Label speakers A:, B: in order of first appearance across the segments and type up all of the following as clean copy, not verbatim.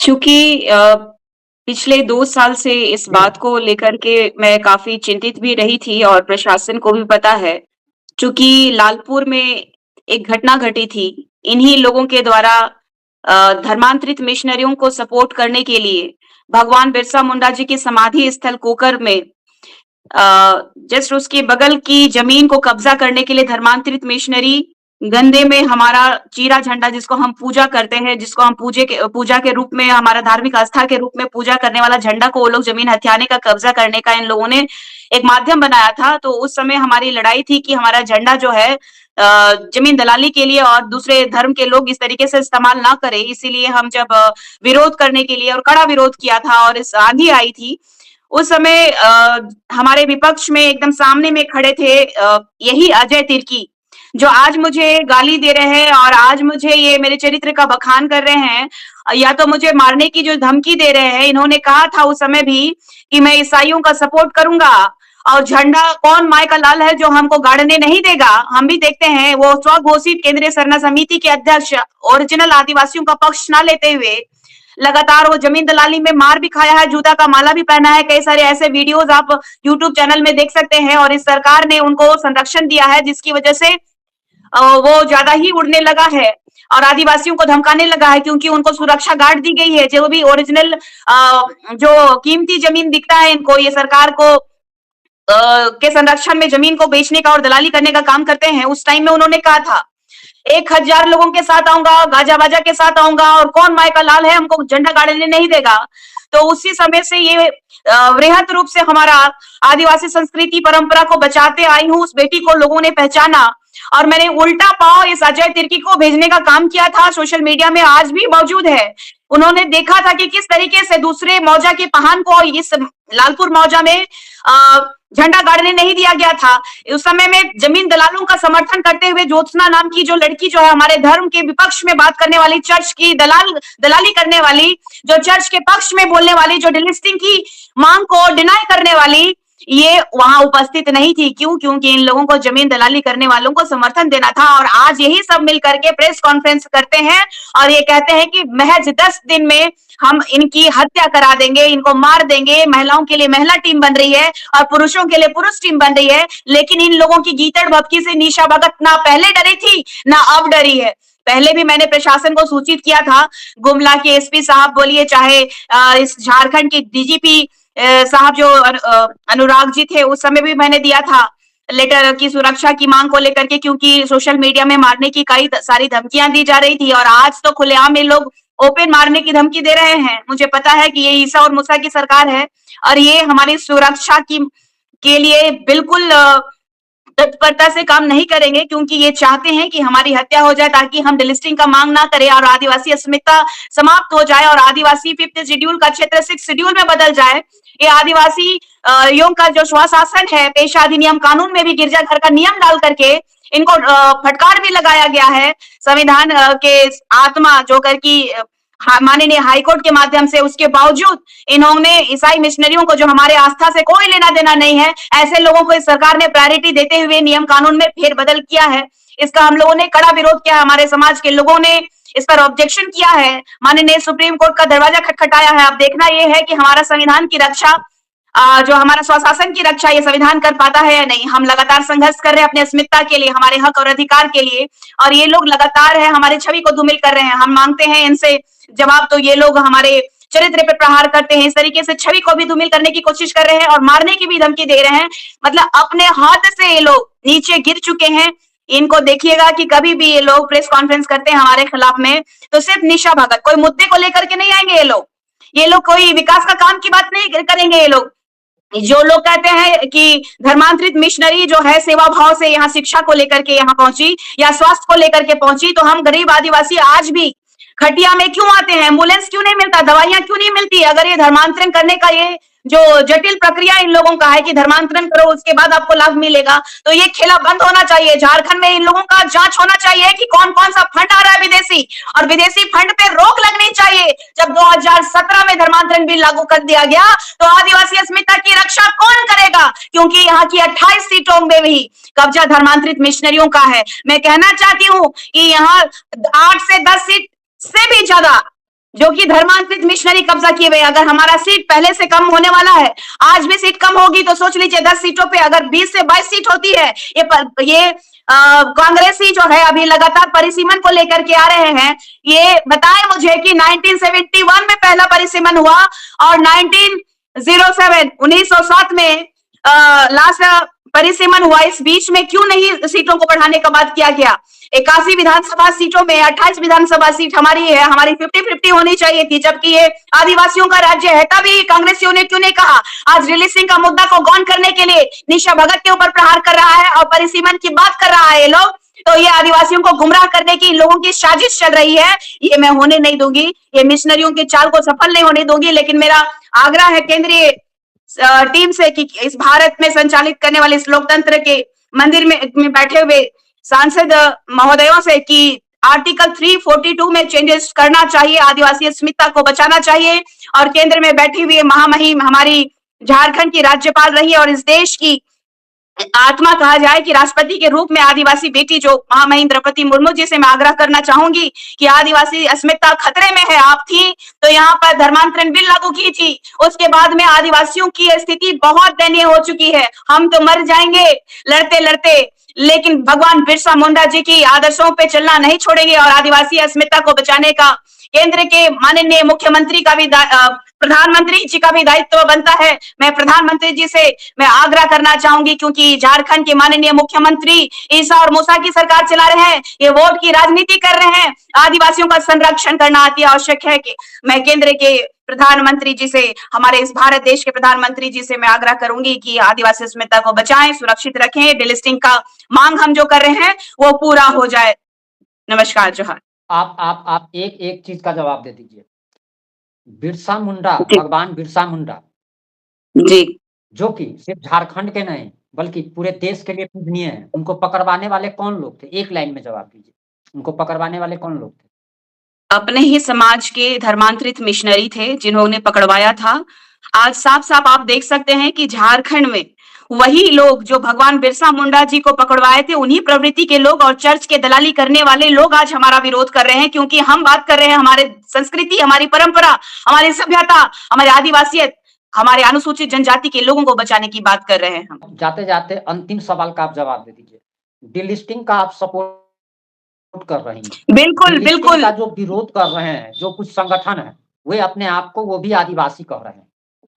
A: चूँकि पिछले 2 साल से इस
B: हुँ,
A: बात को लेकर के मैं काफ़ी चिंतित भी रही थी और प्रशासन को भी पता है। चूँकि लालपुर में एक घटना घटी थी, इन्हीं लोगों के द्वारा धर्मांतरित मिशनरियों को सपोर्ट करने के लिए भगवान बिरसा मुंडा जी की समाधि स्थल कोकर में जस्ट उसके बगल की ज़मीन को कब्ज़ा करने के लिए धर्मांतरित मिशनरी गंदे में हमारा चीरा झंडा जिसको हम पूजा करते हैं, जिसको हम पूजा के रूप में हमारा धार्मिक आस्था के रूप में पूजा करने वाला झंडा को वो लोग ज़मीन हथियाने का, कब्ज़ा करने का इन लोगों ने एक माध्यम बनाया था। तो उस समय हमारी लड़ाई थी कि हमारा झंडा जो है ज़मीन दलाली के लिए और दूसरे धर्म के लोग इस तरीके से इस्तेमाल ना करें, इसीलिए हम जब विरोध करने के लिए और कड़ा विरोध किया था और इस आँधी आई थी, उस समय हमारे विपक्ष में एकदम सामने में खड़े थे यही अजय तिर्की, जो आज मुझे गाली दे रहे हैं और आज मुझे ये मेरे चरित्र का बखान कर रहे हैं। या तो मुझे मारने की जो धमकी दे रहे हैं, इन्होंने कहा था उस समय भी कि मैं ईसाइयों का सपोर्ट करूँगा और झंडा कौन माय का लाल है जो हमको गाड़ने नहीं देगा। हम भी देखते हैं वो स्वघोषित केंद्रीय सरना समिति के अध्यक्ष ओरिजिनल आदिवासियों का पक्ष ना लेते हुए लगातार वो जमीन दलाली में मार भी खाया है, जूता का माला भी पहना है। कई सारे ऐसे वीडियोज़ आप यूट्यूब चैनल में देख सकते हैं और इस सरकार ने उनको संरक्षण दिया है जिसकी वजह से वो ज़्यादा ही उड़ने लगा है और आदिवासियों को धमकाने लगा है क्योंकि उनको सुरक्षा गार्ड दी गई है। जो भी ओरिजिनल जो कीमती ज़मीन दिखता है इनको ये सरकार को के संरक्षण में ज़मीन को बेचने का और दलाली करने का काम करते हैं। उस टाइम में उन्होंने कहा था 1000 लोगों के साथ आऊँगा, गाजा-वाजा के साथ आऊँगा और कौन माय का लाल है हमको झंडा गाड़ने नहीं देगा। तो उसी समय से ये वृहत रूप से हमारा आदिवासी संस्कृति परंपरा को बचाते आई हूँ, उस बेटी को लोगों ने पहचाना और मैंने उल्टा पाँव इस अजय तिर्की को भेजने का काम किया था, सोशल मीडिया में आज भी मौजूद है। उन्होंने देखा था कि किस तरीके से दूसरे मौजा के पहान को इस लालपुर मौजा में झंडा गाड़ने नहीं दिया गया था। उस समय में जमीन दलालों का समर्थन करते हुए ज्योत्सना नाम की जो लड़की जो है हमारे धर्म के विपक्ष में बात करने वाली, चर्च की दलाली करने वाली, जो चर्च के पक्ष में बोलने वाली, जो डिलिस्टिंग की मांग को डिनाई करने वाली, ये वहां उपस्थित नहीं थी। क्यों? क्योंकि इन लोगों को जमीन दलाली करने वालों को समर्थन देना था और आज यही सब मिल करके प्रेस कॉन्फ्रेंस करते हैं और ये कहते हैं कि महज 10 दिन में हम इनकी हत्या करा देंगे, इनको मार देंगे। महिलाओं के लिए महिला टीम बन रही है और पुरुषों के लिए पुरुष टीम बन रही है, लेकिन इन लोगों की गीदड़ भभकी से निशा भगत ना पहले डरी थी ना अब डरी है। पहले भी मैंने प्रशासन को सूचित किया था, गुमला के एसपी साहब बोलिए, चाहे इस झारखंड के डीजीपी साहब जो अनुराग जी थे, उस समय भी मैंने दिया था लेटर की सुरक्षा की मांग को लेकर के, क्योंकि सोशल मीडिया में मारने की कई सारी धमकियां दी जा रही थी और आज तो खुलेआम ये लोग ओपन मारने की धमकी दे रहे हैं। मुझे पता है कि ये ईसा और मूसा की सरकार है और ये हमारी सुरक्षा की के लिए बिल्कुल तत्परता से काम नहीं करेंगे, क्योंकि ये चाहते हैं कि हमारी हत्या हो जाए ताकि हम डिलिस्टिंग का मांग ना करें और आदिवासी अस्मिता समाप्त हो जाए और आदिवासी 5th शेड्यूल का क्षेत्र 6 शेड्यूल में बदल जाए। ये आदिवासी यों का जो स्वशासन है, पेशा अधिनियम कानून में भी गिरजाघर का नियम डाल करके इनको फटकार भी लगाया गया है। संविधान के आत्मा जो कर की माननीय हाईकोर्ट के माध्यम से, उसके बावजूद इन्होंने ईसाई मिशनरियों को, जो हमारे आस्था से कोई लेना देना नहीं है, ऐसे लोगों को इस सरकार ने प्रायोरिटी देते हुए नियम कानून में फेरबदल किया है। इसका हम लोगों ने कड़ा विरोध किया है, हमारे समाज के लोगों ने इस पर ऑब्जेक्शन किया है, माननीय सुप्रीम कोर्ट का दरवाजा खटखटाया है। अब देखना यह है कि हमारा संविधान की रक्षा, जो हमारा स्वशासन की रक्षा ये संविधान कर पाता है या नहीं। हम लगातार संघर्ष कर रहे हैं अपने अस्मिता के लिए, हमारे हक और अधिकार के लिए, और ये लोग लगातार है हमारे छवि को धूमिल कर रहे हैं। हम मांगते हैं इनसे जवाब, तो ये लोग हमारे चरित्र पे प्रहार करते हैं, इस तरीके से छवि को भी धूमिल करने की कोशिश कर रहे हैं और मारने की भी धमकी दे रहे हैं। मतलब अपने हाथ से ये लोग नीचे गिर चुके हैं। इनको देखिएगा कि कभी भी ये लोग प्रेस कॉन्फ्रेंस करते हैं हमारे खिलाफ में, तो सिर्फ निशा भगत, कोई मुद्दे को लेकर के नहीं आएंगे। ये लोग कोई विकास का काम की बात नहीं करेंगे। ये लोग जो लोग कहते हैं कि धर्मांतरित मिशनरी जो है सेवा भाव से यहाँ शिक्षा को लेकर के यहाँ पहुंची या स्वास्थ्य को लेकर के पहुंची, तो हम गरीब आदिवासी आज भी खटिया में क्यों आते हैं? एम्बुलेंस क्यों नहीं मिलता? दवाइयां क्यों नहीं मिलती? अगर ये धर्मांतरण करने का ये जो जटिल प्रक्रिया इन लोगों का है कि धर्मांतरण करो उसके बाद आपको लाभ मिलेगा, तो ये खेला बंद होना चाहिए। झारखंड में इन लोगों का जांच होना चाहिए कि कौन कौन सा फंड आ रहा है विदेशी, और विदेशी फंड पे रोक लगनी चाहिए। जब 2017 में धर्मांतरण बिल लागू कर दिया गया तो आदिवासी अस्मिता की रक्षा कौन करेगा? क्योंकि यहाँ की 28 सीटों में भी कब्जा धर्मांतरित मिशनरियों का है। मैं कहना चाहती हूँ कि यहाँ 8 से 10 सीट से भी ज्यादा जो कि धर्मांतरित मिशनरी कब्जा किए हुए। अगर हमारा सीट पहले से कम होने वाला है, आज भी सीट कम होगी तो सोच लीजिए 10 सीटों पे अगर 20 से 22 सीट होती है, ये कांग्रेसी जो है अभी लगातार परिसीमन को लेकर के आ रहे हैं। ये बताएं मुझे कि 1971 में पहला परिसीमन हुआ और 1907 में लास्ट परिसीमन हुआ। इस बीच में क्यों नहीं सीटों को बढ़ाने का बात किया गया? 81 विधानसभा सीटों में 28 विधानसभा सीट हमारी है, हमारी 50-50 होनी चाहिए थी, जबकि ये आदिवासियों का राज्य है। तभी कांग्रेसियों ने क्यों नहीं कहा? आज रिलीजिंग का मुद्दा को गौन करने के लिए निशा भगत के ऊपर प्रहार कर रहा है और परिसीमन की बात कर रहा है ये लोग। तो ये आदिवासियों को गुमराह करने की इन लोगों की साजिश चल रही है, ये मैं होने नहीं दूंगी। ये मिशनरियों के चाल को सफल नहीं होने दूंगी। लेकिन मेरा आग्रह है केंद्रीय टीम से कि इस भारत में संचालित करने वाले इस लोकतंत्र के मंदिर में बैठे हुए सांसद महोदयों से कि आर्टिकल 342 में चेंजेस करना चाहिए, आदिवासी अस्मिता को बचाना चाहिए। और केंद्र में बैठी हुई महामहिम हमारी झारखंड की राज्यपाल रही है और इस देश की आत्मा कहा जाए कि राष्ट्रपति के रूप में आदिवासी बेटी जो महामहिम द्रौपदी मुर्मू जी से मैं आग्रह करना चाहूंगी कि आदिवासी अस्मिता खतरे में है। आप थी तो यहाँ पर धर्मांतरण बिल लागू की थी, उसके बाद में आदिवासियों की स्थिति बहुत दयनीय हो चुकी है। हम तो मर जाएंगे लड़ते लड़ते, लेकिन भगवान बिरसा मुंडा जी की आदर्शों पे चलना नहीं छोड़ेंगे और आदिवासी अस्मिता को बचाने का केंद्र के माननीय मुख्यमंत्री का भी प्रधानमंत्री जी का भी दायित्व बनता है। मैं प्रधानमंत्री जी से मैं आग्रह करना चाहूंगी, क्योंकि झारखंड के माननीय मुख्यमंत्री ईसा और मूसा की सरकार चला रहे हैं, ये वोट की राजनीति कर रहे हैं। आदिवासियों का संरक्षण करना अति आवश्यक है। कि मैं केंद्र के प्रधानमंत्री जी से, हमारे इस भारत देश के प्रधानमंत्री जी से मैं आग्रह करूंगी कि आदिवासी अस्मिता को बचाएं, सुरक्षित रखें, डिलिस्टिंग का मांग हम जो कर रहे हैं वो पूरा हो जाए। नमस्कार, जोहार।
B: आप एक चीज का जवाब दे दीजिए। बिरसा मुंडा, भगवान बिरसा मुंडा
A: जी,
B: जो कि सिर्फ झारखंड के नहीं बल्कि पूरे देश के लिए पूजनीय है, उनको पकड़वाने वाले कौन लोग थे? एक लाइन में जवाब दीजिए, उनको पकड़वाने वाले कौन लोग थे?
A: अपने ही समाज के धर्मांतरित मिशनरी थे जिन्होंने पकड़वाया था। आज साफ साफ आप देख सकते हैं कि झारखंड में वही लोग जो भगवान बिरसा मुंडा जी को पकड़वाए थे, उन्हीं प्रवृत्ति के लोग और चर्च के दलाली करने वाले लोग आज हमारा विरोध कर रहे हैं। क्योंकि हम बात कर रहे हैं हमारे संस्कृति, हमारी परंपरा, हमारी सभ्यता, हमारे आदिवासियत, हमारे अनुसूचित जनजाति के लोगों को बचाने की बात कर रहे हैं हम।
B: जाते जाते अंतिम सवाल का आप जवाब दे दीजिए। डिलिस्टिंग का आप सपोर्ट कर रही हैं?
A: बिल्कुल बिल्कुल।
B: का जो विरोध कर रहे हैं जो कुछ संगठन है, वे अपने आप को वो भी आदिवासी कह रहे हैं।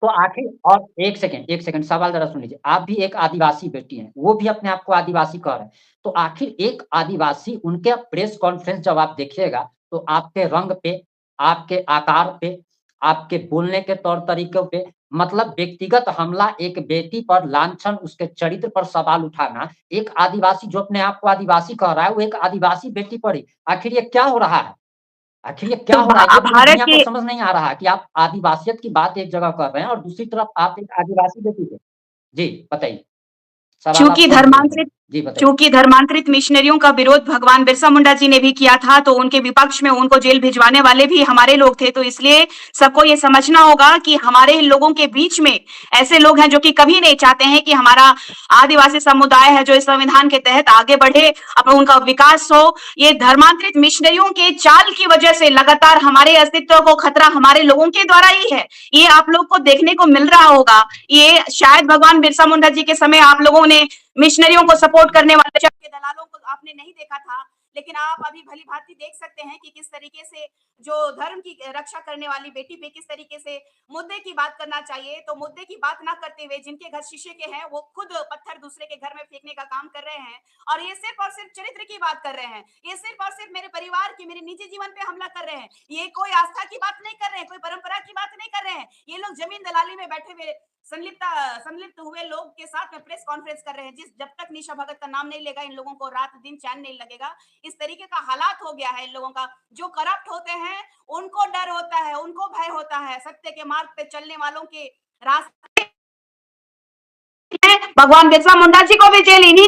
B: तो आखिर, और एक सेकंड सवाल जरा सुन लीजिए। आप भी एक आदिवासी बेटी हैं, वो भी अपने आप को आदिवासी कह रहे हैं। तो आखिर एक आदिवासी, उनके प्रेस कॉन्फ्रेंस जब आप देखिएगा तो आपके रंग पे, आपके आकार पे, आपके बोलने के तौर तरीकों पे, मतलब व्यक्तिगत हमला, एक बेटी पर लांछन, उसके चरित्र पर सवाल उठाना, एक आदिवासी जो अपने आप को आदिवासी कह रहा है, वो एक आदिवासी बेटी पर ही, आखिर ये क्या हो रहा है? आखिर ये क्या हो रहा है? ये दुनिया को समझ नहीं आ रहा है कि आप आदिवासियत की बात एक जगह कर रहे हैं और दूसरी तरफ आप एक आदिवासी बेटी पे। जी, बताइए।
A: चूंकि धर्मांतरित मिशनरियों का विरोध भगवान बिरसा मुंडा जी ने भी किया था, तो उनके विपक्ष में उनको जेल भिजवाने वाले भी हमारे लोग थे। तो इसलिए सबको ये समझना होगा कि हमारे लोगों के बीच में ऐसे लोग हैं जो कि कभी नहीं चाहते हैं कि हमारा आदिवासी समुदाय है जो इस संविधान के तहत आगे बढ़े, अपना उनका विकास हो। ये धर्मांतरित मिशनरियों के चाल की वजह से लगातार हमारे अस्तित्व को खतरा हमारे लोगों के द्वारा ही है। ये आप लोग को देखने को मिल रहा होगा। ये शायद भगवान बिरसा मुंडा जी के समय आप लोगों ने मिशनरियों को सपोर्ट करने वाले चर्च के दलालों को आपने नहीं देखा था, लेकिन आप अभी भली भांति देख सकते हैं कि किस तरीके से जो धर्म की रक्षा करने वाली बेटी पे किस तरीके से मुद्दे की बात करना चाहिए, तो मुद्दे की बात ना करते हुए जिनके घर शीशे के हैं वो खुद पत्थर दूसरे के घर में फेंकने का काम कर रहे हैं। और ये सिर्फ और सिर्फ चरित्र की बात कर रहे हैं, ये सिर्फ और सिर्फ मेरे परिवार की, मेरे निजी जीवन पे हमला कर रहे हैं। ये कोई आस्था की बात नहीं कर रहे हैं, कोई परंपरा की बात नहीं कर रहे हैं। ये लोग जमीन दलाली में बैठे हुए संलिप्त हुए लोग के साथ में प्रेस कॉन्फ्रेंस कर रहे हैं। जब तक निशा भगत का नाम नहीं लेगा इन लोगों को रात दिन चैन नहीं लगेगा। इस तरीके का हालात हो गया है इन लोगों का। जो करप्ट होते हैं उनको डर होता है, उनको भय होता है। सत्य के मार्ग पे चलने वालों के रास्ते भगवान बिरसा मुंडा जी को भी जेल इन्हीं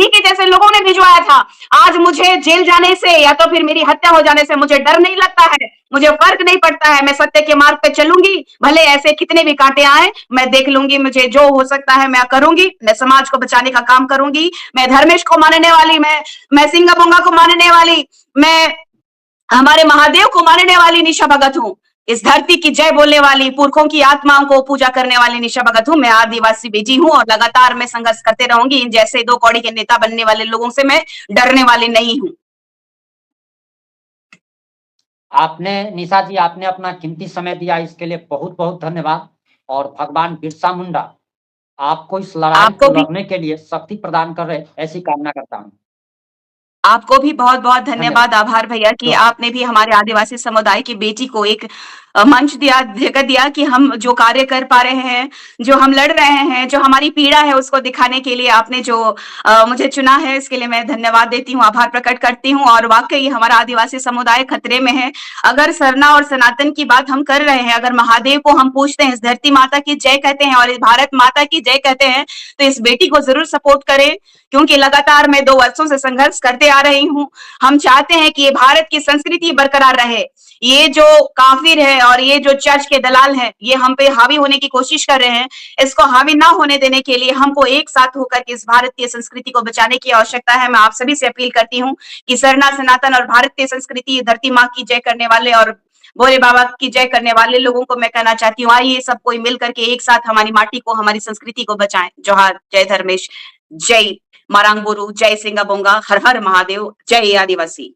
A: के जैसे लोगों ने भिजवाया था। आज मुझे जेल जाने से या तो फिर मेरी हत्या हो जाने से मुझे डर नहीं लगता है, मुझे फर्क नहीं पड़ता है। मैं सत्य के मार्ग पे चलूंगी, भले ऐसे कितने भी कांटे आए, मैं देख लूंगी। मुझे जो हो सकता है मैं करूंगी। मैं समाज को बचाने का काम करूंगी। मैं धर्मेश को मानने वाली, मैं सिंगा बोंगा को मानने वाली, मैं हमारे महादेव को मानने वाली निशा भगत हूँ। इस धरती की जय बोलने वाली, पुरखों की आत्माओं को पूजा करने वाली निशा भगत हूँ। मैं आदिवासी बेटी हूँ और लगातार मैं संघर्ष करते रहूंगी। इन जैसे 2 कौड़ी के नेता बनने वाले लोगों से मैं डरने वाली नहीं हूँ।
B: आपने निशा जी आपने अपना कीमती समय दिया, इसके लिए बहुत-बहुत धन्यवाद और भगवान बिरसा मुंडा आपको इस लड़ाई
A: आपको
B: को
A: भी
B: लड़ने के लिए शक्ति प्रदान कर रहे, ऐसी कामना करता हूँ।
A: आपको भी बहुत-बहुत
B: धन्यवाद।
A: धन्यवाद, आभार भैया कि
B: शुभ
A: आपने भी हमारे आदिवासी समुदाय की बेटी को एक मंच दिया, जगह दिया कि हम जो कार्य कर पा रहे हैं, जो हम लड़ रहे हैं, जो हमारी पीड़ा है उसको दिखाने के लिए आपने जो मुझे चुना है, इसके लिए मैं धन्यवाद देती हूँ, आभार प्रकट करती हूँ और वाक़ई हमारा आदिवासी समुदाय खतरे में है। अगर सरना और सनातन की बात हम कर रहे हैं, अगर महादेव को हम पूजते हैं, इस धरती माता की जय कहते हैं और इस भारत माता की जय कहते हैं, तो इस बेटी को ज़रूर सपोर्ट करें क्योंकि लगातार मैं 2 वर्षों से संघर्ष करते आ रही हूँ। हम चाहते हैं कि ये भारत की संस्कृति बरकरार रहे। ये जो काफिर है और ये जो चर्च के दलाल हैं, ये हम पे हावी होने की कोशिश कर रहे हैं। इसको हावी ना होने देने के लिए हमको एक साथ होकर के इस भारतीय संस्कृति को बचाने की आवश्यकता है। मैं आप सभी से अपील करती हूँ कि सरना, सनातन और भारतीय संस्कृति, धरती माँ की जय करने वाले और भोले बाबा की जय करने वाले लोगों को मैं कहना चाहती हूँ, आइए सब कोई मिल करके एक साथ हमारी माटी को, हमारी संस्कृति को बचाएं। जोहार, जय धर्मेश, जय मारांगबुरु, जय सिंगाबोंगा, हर हर महादेव, जय आदिवासी।